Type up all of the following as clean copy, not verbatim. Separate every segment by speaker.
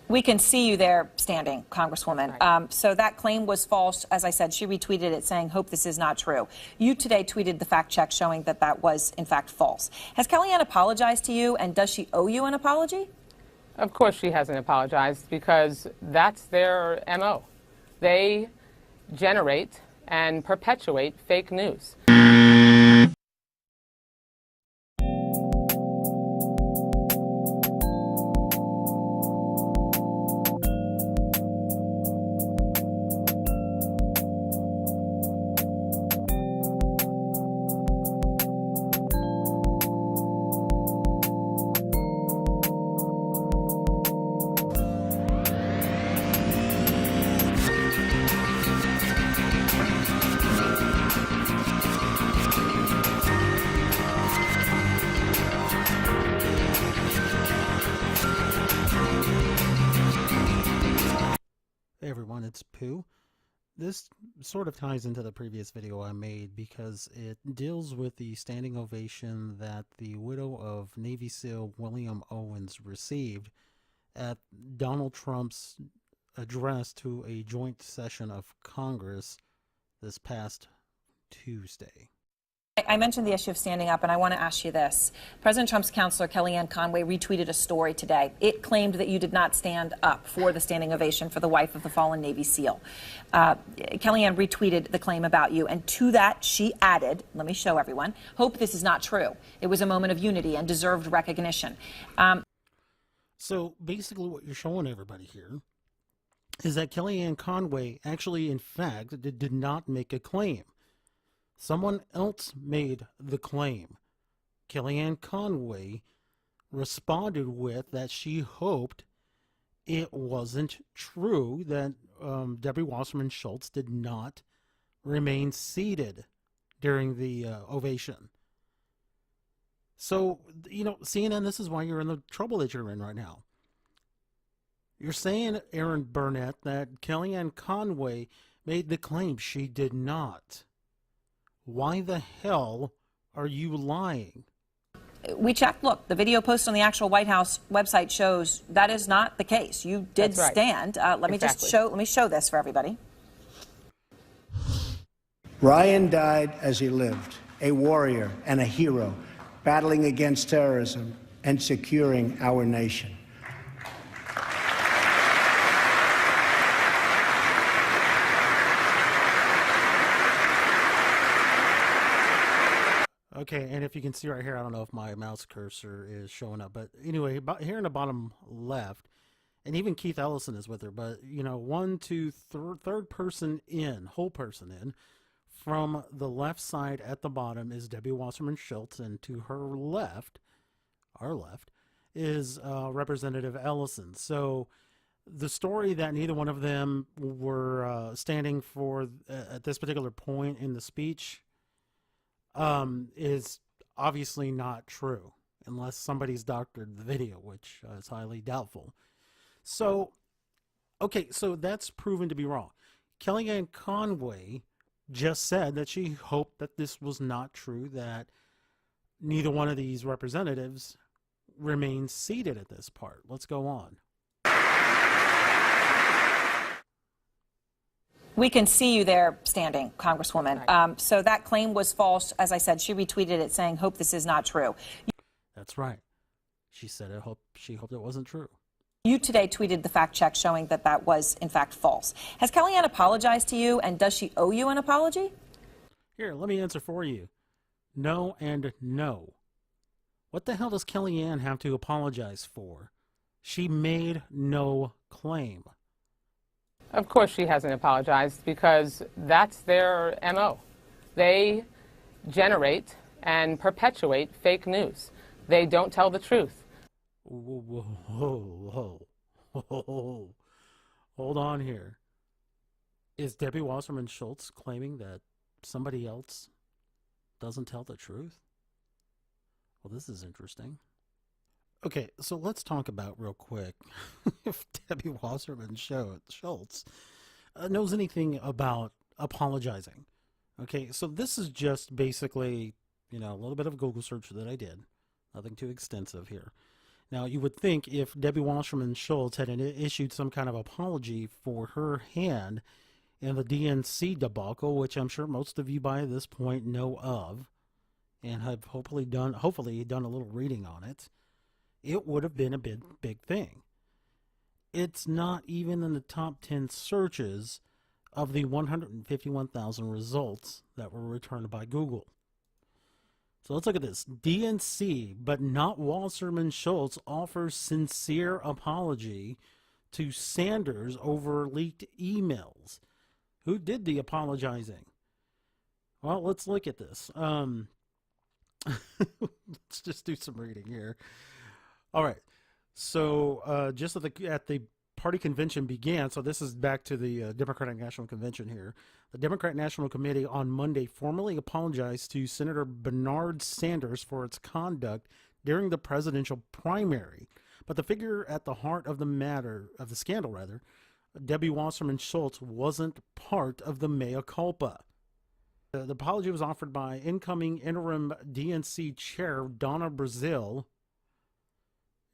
Speaker 1: We can see you there standing, Congresswoman.
Speaker 2: Right.
Speaker 1: So that claim was false. As I said, she retweeted it saying, hope this is not true. You today tweeted the fact check showing that that was, in fact, false. Has Kellyanne apologized to you, and does she owe you an apology?
Speaker 2: Of course she hasn't apologized, because that's their MO. They generate and perpetuate fake news.
Speaker 3: Hey everyone, it's Pooh. This sort of ties into the previous video I made because it deals with the standing ovation that the widow of Navy SEAL William Owens received at Donald Trump's address to a joint session of Congress this past Tuesday.
Speaker 1: I mentioned the issue of standing up, and I want to ask you this. President Trump's counselor, Kellyanne Conway, retweeted a story today. It claimed that you did not stand up for the standing ovation for the wife of the fallen Navy SEAL. Kellyanne retweeted the claim about you, and to that she added, let me show everyone, hope this is not true. It was a moment of unity and deserved recognition.
Speaker 3: So basically what you're showing everybody here is that Kellyanne Conway actually, in fact, did not make a claim. Someone else made the claim. Kellyanne Conway responded with that she hoped it wasn't true that Debbie Wassmerman-Schultz did not remain seated during the ovation. So, you know, CNN, this is why you're in the trouble that you're in right now. You're saying, Aaron Burnett, that Kellyanne Conway made the claim. She did not. Why the hell are you lying?
Speaker 1: We checked. Look, the video posted on the actual White House website shows that is not the case. You did
Speaker 2: That's right.
Speaker 1: stand. Let me show this for everybody.
Speaker 4: Ryan died as he lived, a warrior and a hero, battling against terrorism and securing our nation.
Speaker 3: Okay, and if you can see right here, I don't know if my mouse cursor is showing up, but anyway, about here in the bottom left, and even Keith Ellison is with her, but, you know, third person in, whole person in, from the left side at the bottom is Debbie Wasserman-Schultz, and to her left, our left, is Representative Ellison. So the story that neither one of them were standing for at this particular point in the speech is obviously not true, unless somebody's doctored the video, which is highly doubtful. So, okay, so that's proven to be wrong. Kellyanne Conway just said that she hoped that this was not true, that neither one of these representatives remains seated at this part. Let's go on.
Speaker 1: We can see you there standing, Congresswoman.
Speaker 2: Right.
Speaker 1: So that claim was false. As I said, she retweeted it saying, hope this is not true.
Speaker 3: That's right. She said she hoped it wasn't true.
Speaker 1: You today tweeted the fact check showing that that was, in fact, false. Has Kellyanne apologized to you, and does she owe you an apology?
Speaker 3: Here, let me answer for you. No and no. What the hell does Kellyanne have to apologize for? She made no claim.
Speaker 2: Of course she hasn't apologized, because that's their MO. They generate and perpetuate fake news. They don't tell the truth.
Speaker 3: Whoa. Hold on here. Is Debbie Wasserman-Schultz claiming that somebody else doesn't tell the truth? Well, this is interesting. Okay, so let's talk about real quick if Debbie Wasserman-Schultz knows anything about apologizing. Okay, so this is just basically, you know, a little bit of a Google search that I did. Nothing too extensive here. Now, you would think if Debbie Wasserman-Schultz had issued some kind of apology for her hand in the DNC debacle, which I'm sure most of you by this point know of, and have hopefully done a little reading on it, it would have been a big thing. It's not even in the top 10 searches of the 151,000 results that were returned by Google. So let's look at this. DNC, but not Wasserman-Schultz, offers sincere apology to Sanders over leaked emails. Who did the apologizing? Well, let's look at this. Let's just do some reading here. All right. So just at the party convention began, so this is back to the Democratic National Convention here. The Democratic National Committee on Monday formally apologized to Senator Bernard Sanders for its conduct during the presidential primary. But the figure at the heart of the scandal, Debbie Wasserman-Schultz, wasn't part of the mea culpa. The apology was offered by incoming interim DNC chair Donna Brazile.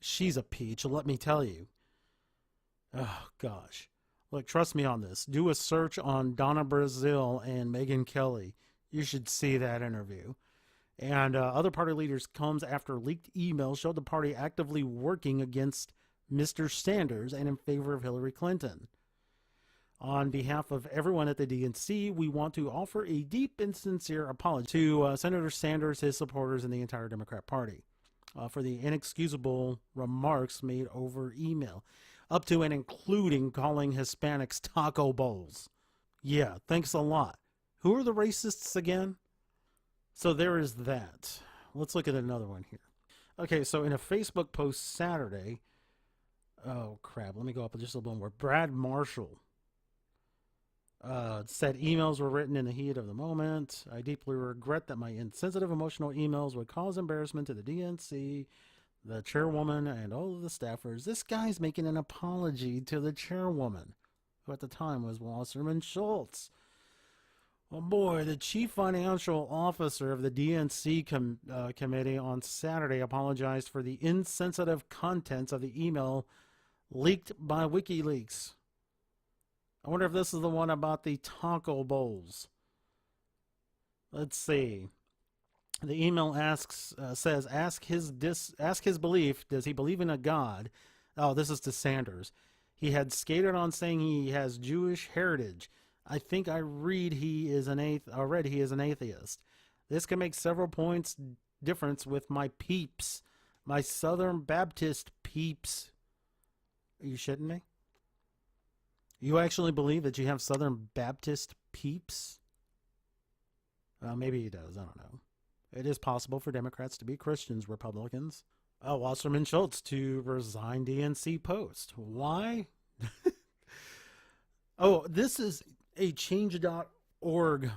Speaker 3: She's a peach, let me tell you. Oh, gosh. Look, trust me on this. Do a search on Donna Brazile and Megyn Kelly. You should see that interview. And other party leaders comes after leaked emails showed the party actively working against Mr. Sanders and in favor of Hillary Clinton. On behalf of everyone at the DNC, we want to offer a deep and sincere apology to Senator Sanders, his supporters, and the entire Democrat Party for the inexcusable remarks made over email, up to and including calling Hispanics taco bowls. Yeah, thanks a lot. Who are the racists again? So there is that. Let's look at another one here. Okay, so in a Facebook post Saturday, oh crap, let me go up just a little more. Brad Marshall said emails were written in the heat of the moment. I deeply regret that my insensitive emotional emails would cause embarrassment to the DNC, the chairwoman, and all of the staffers. This guy's making an apology to the chairwoman, who at the time was Wasserman-Schultz. Well, boy, the chief financial officer of the DNC committee on Saturday apologized for the insensitive contents of the email leaked by WikiLeaks. I wonder if this is the one about the taco bowls. Let's see. The email says, ask his belief. Does he believe in a God? Oh, this is to Sanders. He had skated on saying he has Jewish heritage. I think I read he is an atheist. This can make several points difference with my peeps, my Southern Baptist peeps. Are you shitting me? You actually believe that you have Southern Baptist peeps? Maybe he does. I don't know. It is possible for Democrats to be Christians, Republicans. Wasserman-Schultz to resign DNC post. Why? Oh, this is a change.org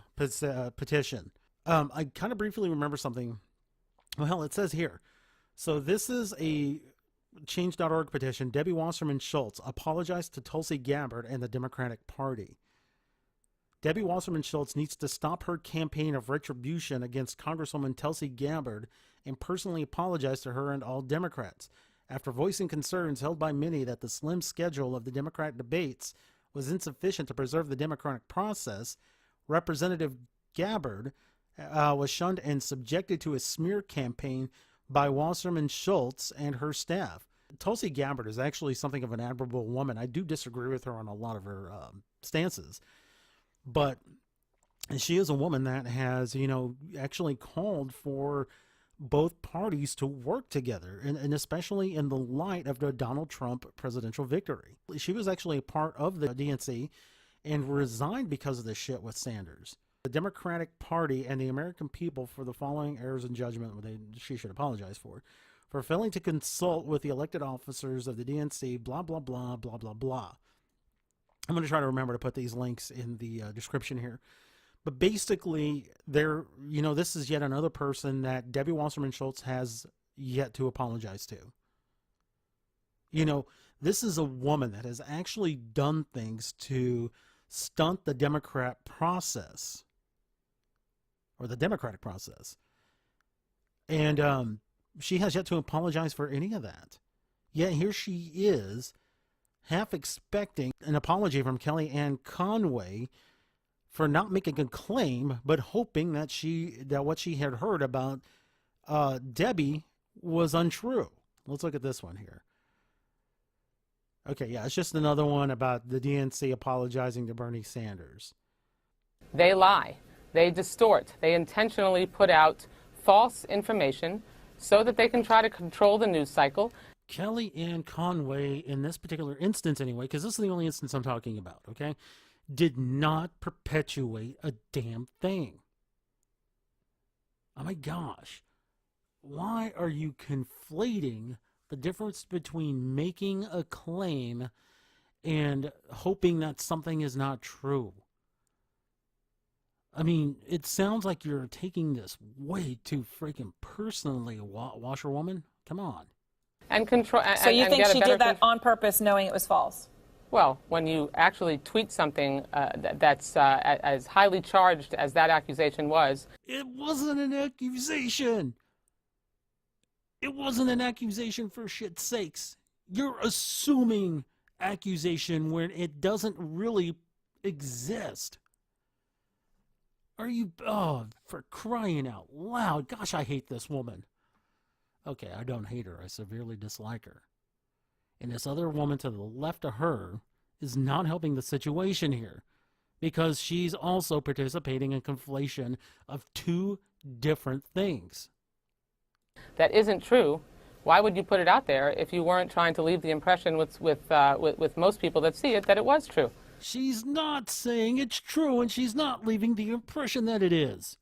Speaker 3: petition. I kind of briefly remember something. Well, it says here. So this is a change.org petition. Debbie Wasserman-Schultz apologized to Tulsi Gabbard and the Democratic Party. Debbie Wasserman-Schultz needs to stop her campaign of retribution against Congresswoman Tulsi Gabbard and personally apologize to her and all Democrats. After voicing concerns held by many that the slim schedule of the Democratic debates was insufficient to preserve the democratic process, Representative Gabbard was shunned and subjected to a smear campaign by Wasserman-Schultz and her staff. Tulsi Gabbard is actually something of an admirable woman. I do disagree with her on a lot of her stances. But she is a woman that has, actually called for both parties to work together, and especially in the light of the Donald Trump presidential victory. She was actually a part of the DNC and resigned because of this shit with Sanders. The Democratic Party and the American people for the following errors in judgment she should apologize for failing to consult with the elected officers of the DNC, blah, blah, blah, blah, blah, blah. I'm going to try to remember to put these links in the description here. But basically, this is yet another person that Debbie Wasserman-Schultz has yet to apologize to. This is a woman that has actually done things to stunt the Democrat process, or the Democratic process. And she has yet to apologize for any of that. Yet here she is, half expecting an apology from Kellyanne Conway for not making a claim, but hoping that what she had heard about Debbie was untrue. Let's look at this one here. Okay, yeah, it's just another one about the DNC apologizing to Bernie Sanders.
Speaker 2: They lie. They distort. They intentionally put out false information so that they can try to control the news cycle.
Speaker 3: Kellyanne Conway, in this particular instance anyway, because this is the only instance I'm talking about, okay, did not perpetuate a damn thing. Oh my gosh. Why are you conflating the difference between making a claim and hoping that something is not true? I mean, it sounds like you're taking this way too freaking personally, washerwoman. Come on.
Speaker 2: And control.
Speaker 1: So you think she did that on purpose, knowing it was false?
Speaker 2: Well, when you actually tweet something that's as highly charged as that accusation was.
Speaker 3: It wasn't an accusation. It wasn't an accusation, for shit's sakes. You're assuming accusation when it doesn't really exist. Are you, oh, for crying out loud. Gosh, I hate this woman. Okay, I don't hate her. I severely dislike her. And this other woman to the left of her is not helping the situation here, because she's also participating in conflation of two different things.
Speaker 2: That isn't true. Why would you put it out there if you weren't trying to leave the impression with most people that see it that it was true?
Speaker 3: She's not saying it's true, and she's not leaving the impression that it is.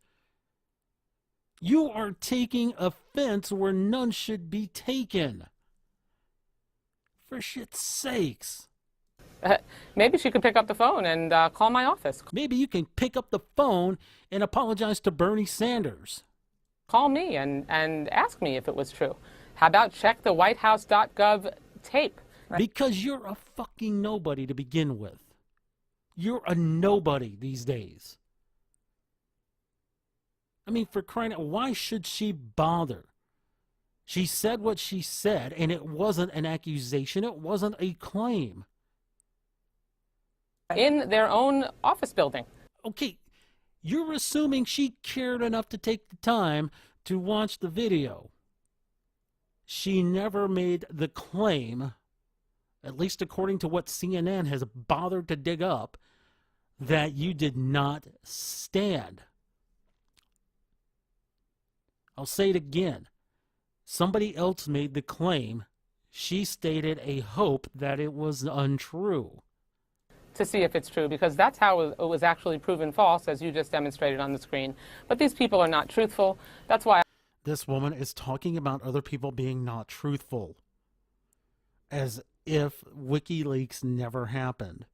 Speaker 3: You are taking offense where none should be taken. For shit's sakes.
Speaker 2: Maybe she could pick up the phone and call my office.
Speaker 3: Maybe you can pick up the phone and apologize to Bernie Sanders.
Speaker 2: Call me and ask me if it was true. How about check the whitehouse.gov tape?
Speaker 3: Right. Because you're a fucking nobody to begin with. You're a nobody these days. I mean, for crying out, why should she bother? She said what she said, and it wasn't an accusation. It wasn't a claim.
Speaker 2: In their own office building.
Speaker 3: Okay, you're assuming she cared enough to take the time to watch the video. She never made the claim, at least according to what CNN has bothered to dig up, that you did not stand. I'll say it again. Somebody else made the claim. She stated a hope that it was untrue.
Speaker 2: To see if it's true, because that's how it was actually proven false, as you just demonstrated on the screen. But these people are not truthful. That's why
Speaker 3: this woman is talking about other people being not truthful, as if WikiLeaks never happened.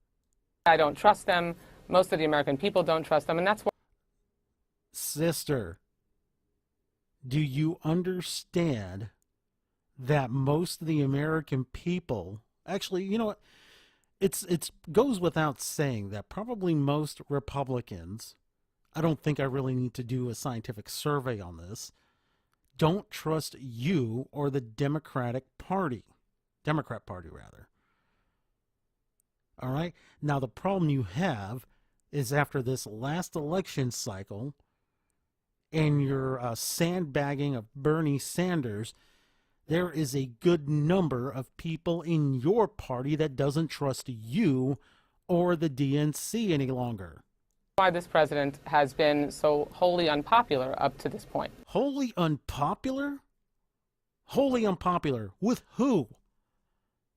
Speaker 2: I don't trust them. Most of the American people don't trust them, and that's why.
Speaker 3: Sister, do you understand that most of the American people, actually, you know what? It goes without saying that probably most Republicans, I don't think I really need to do a scientific survey on this, don't trust you or the Democrat Party, rather. All right? Now, the problem you have is after this last election cycle and your sandbagging of Bernie Sanders, there is a good number of people in your party that doesn't trust you or the DNC any longer.
Speaker 2: Why this president has been so wholly unpopular up to this point.
Speaker 3: Wholly unpopular? Wholly unpopular with who?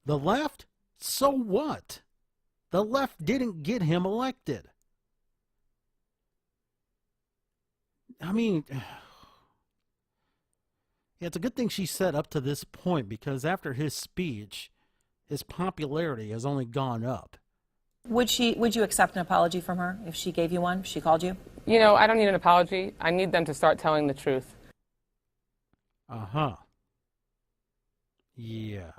Speaker 3: The left? So what? The left didn't get him elected. I mean, yeah, it's a good thing she said up to this point, because after his speech, his popularity has only gone up.
Speaker 1: Would you accept an apology from her if she gave you one, if she called you?
Speaker 2: You know, I don't need an apology. I need them to start telling the truth.
Speaker 3: Uh-huh. Yeah.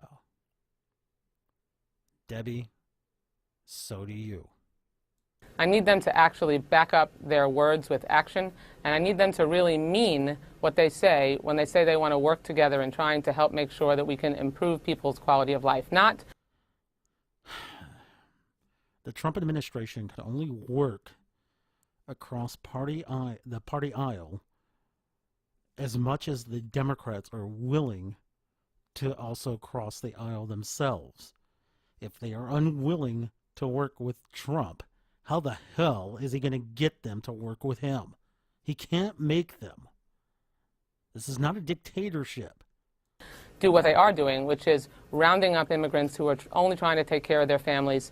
Speaker 3: Debbie, so do you.
Speaker 2: I need them to actually back up their words with action, and I need them to really mean what they say when they say they want to work together in trying to help make sure that we can improve people's quality of life. Not
Speaker 3: the Trump administration can only work across the party aisle as much as the Democrats are willing to also cross the aisle themselves. If they are unwilling to work with Trump, how the hell is he going to get them to work with him? He can't make them. This is not a dictatorship.
Speaker 2: do what they are doing, which is rounding up immigrants who are only trying to take care of their families.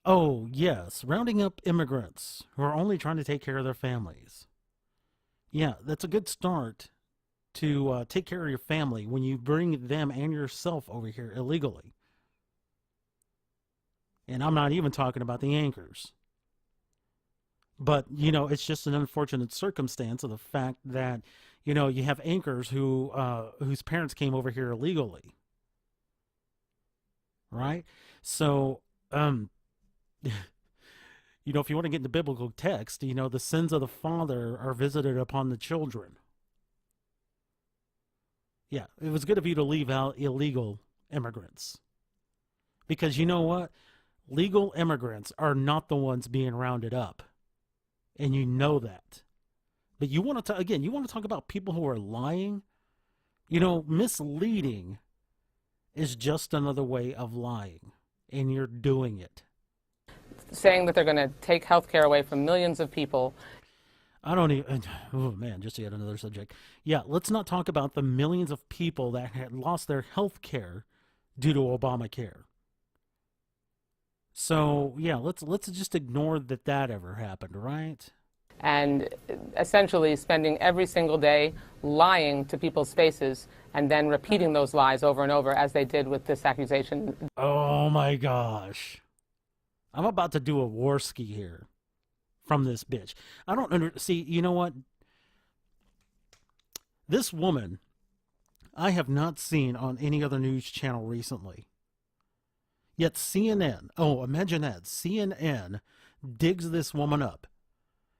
Speaker 3: Oh, yes, rounding up immigrants who are only trying to take care of their families. Yeah, that's a good start to take care of your family when you bring them and yourself over here illegally. And I'm not even talking about the anchors. But, you know, it's just an unfortunate circumstance of the fact that, you know, you have anchors who whose parents came over here illegally. Right? So, you know, if you want to get into biblical text, you know, the sins of the father are visited upon the children. Yeah, it was good of you to leave out illegal immigrants. Because you know what? Legal immigrants are not the ones being rounded up. And you know that. But you want to, again, you want to talk about people who are lying? You know, misleading is just another way of lying. And you're doing it.
Speaker 2: Saying that they're going to take health care away from millions of people.
Speaker 3: I don't even, oh man, just yet another subject. Yeah, let's not talk about the millions of people that had lost their health care due to Obamacare. So, yeah, let's just ignore that ever happened, right?
Speaker 2: And essentially spending every single day lying to people's faces and then repeating those lies over and over as they did with this accusation.
Speaker 3: Oh my gosh. I'm about to do a war ski here from this bitch. I don't see, you know what? This woman, I have not seen on any other news channel recently. Yet CNN, oh, imagine that, CNN digs this woman up.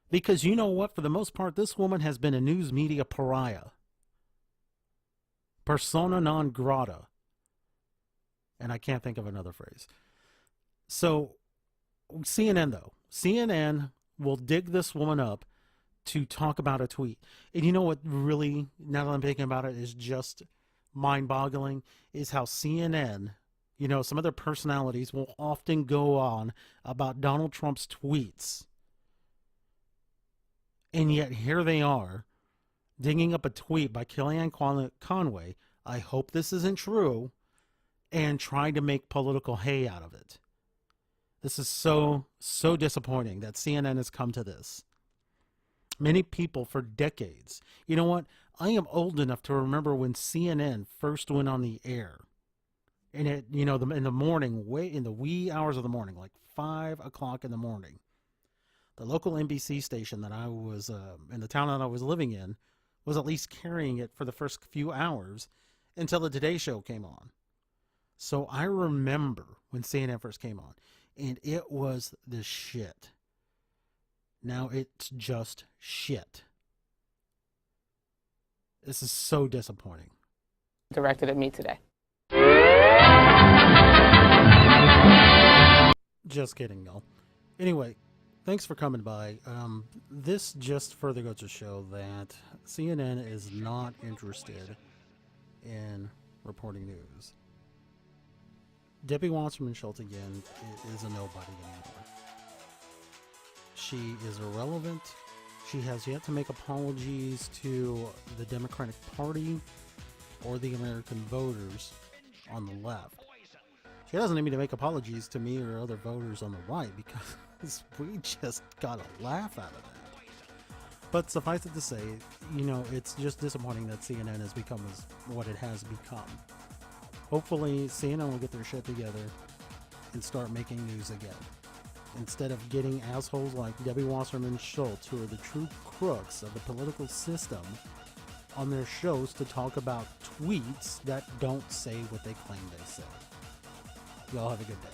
Speaker 3: Because you know what? For the most part, this woman has been a news media pariah. Persona non grata. And I can't think of another phrase. So, CNN, though. CNN will dig this woman up to talk about a tweet. And you know what really, now that I'm thinking about it, is just mind-boggling? Is how CNN, you know, some other personalities will often go on about Donald Trump's tweets. And yet here they are, digging up a tweet by Kellyanne Conway. I hope this isn't true. And trying to make political hay out of it. This is so disappointing that CNN has come to this. Many people for decades. You know what? I am old enough to remember when CNN first went on the air. And it, you know, in the morning, way in the wee hours of the morning, like 5 o'clock in the morning. The local NBC station that I was, in the town that I was living in, was at least carrying it for the first few hours until the Today Show came on. So I remember when CNN first came on, and it was the shit. Now it's just shit. This is so disappointing.
Speaker 2: Directed at me today.
Speaker 3: Just kidding, y'all. Anyway, thanks for coming by. This just further goes to show that CNN is not interested in reporting news. Debbie Wassmerman-Schultz, again, is a nobody anymore. She is irrelevant. She has yet to make apologies to the Democratic Party or the American voters on the left. She doesn't need me to make apologies to me or other voters on the right because we just got a laugh out of that. But suffice it to say, you know, it's just disappointing that CNN has become what it has become. Hopefully, CNN will get their shit together and start making news again. Instead of getting assholes like Debbie Wasserman-Schultz, who are the true crooks of the political system, on their shows to talk about tweets that don't say what they claim they say. Y'all have a good day.